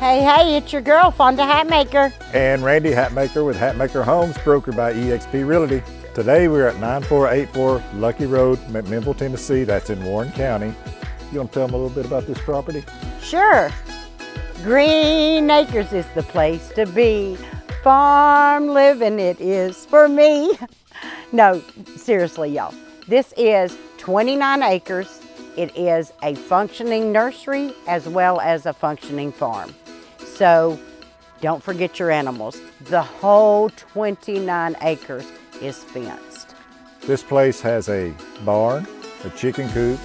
Hey, it's your girl, Fonda Hatmaker. And Randy Hatmaker with Hatmaker Homes Brokered by eXp Realty. Today we're at 9484 Lucky Road, McMinnville, Tennessee. That's in Warren County. You want to tell them a little bit about this property? Sure. Green Acres is the place to be. Farm living it is for me. No, seriously, y'all. This is 29 acres. It is a functioning nursery as well as a functioning farm. So don't forget your animals. The whole 29 acres is fenced. This place has a barn, a chicken coop,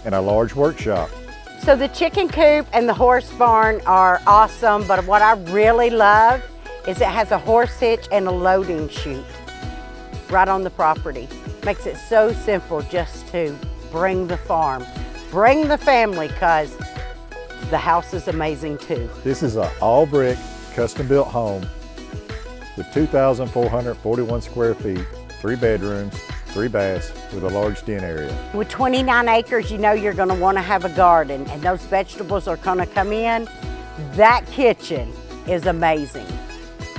and a large workshop. So the chicken coop and the horse barn are awesome, but what I really love is it has a horse hitch and a loading chute right on the property. Makes it so simple just to bring the farm, bring the family, because the house is amazing too. This is an all-brick, custom-built home with 2,441 square feet, 3 bedrooms, 3 baths with a large den area. With 29 acres, you know you're going to want to have a garden, and those vegetables are going to come in. That kitchen is amazing.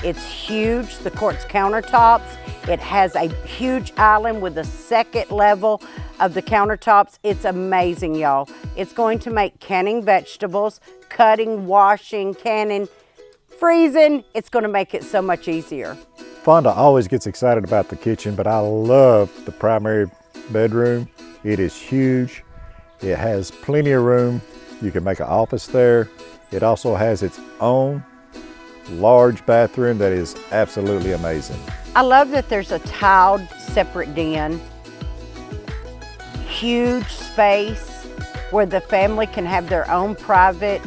It's huge, the quartz countertops. It has a huge island with a second level of the countertops. It's amazing, y'all. It's going to make canning vegetables, cutting, washing, canning, freezing. It's going to make it so much easier. Fonda always gets excited about the kitchen, but I love the primary bedroom. It is huge. It has plenty of room. You can make an office there. It also has its own large bathroom that is absolutely amazing. I love that there's a tiled separate den. Huge space where the family can have their own private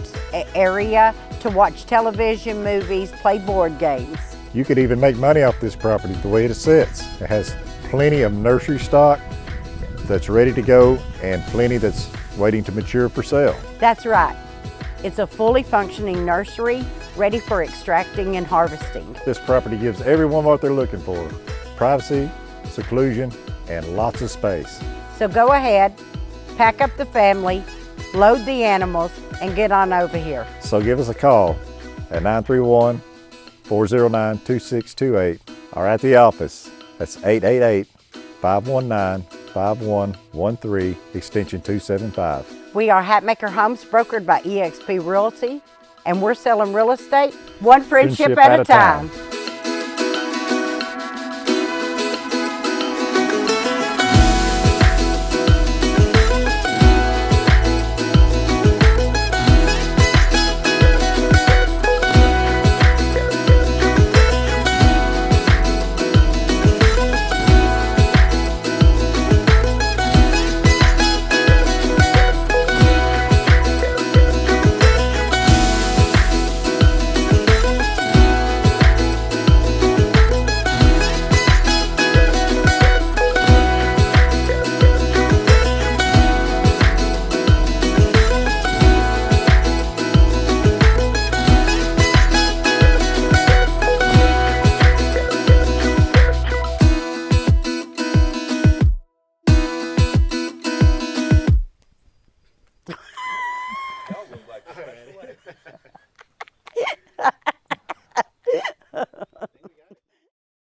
area to watch television, movies, play board games. You could even make money off this property the way it sits. It has plenty of nursery stock that's ready to go and plenty that's waiting to mature for sale. That's right. It's a fully functioning nursery ready for extracting and harvesting. This property gives everyone what they're looking for: privacy, seclusion, and lots of space. So go ahead, pack up the family, load the animals, and get on over here. So give us a call at 931-409-2628 or at the office. That's 888-519-5113, extension 275. We are Hatmaker Homes Brokered by eXp Realty, and we're selling real estate one friendship at a time. Y'all look like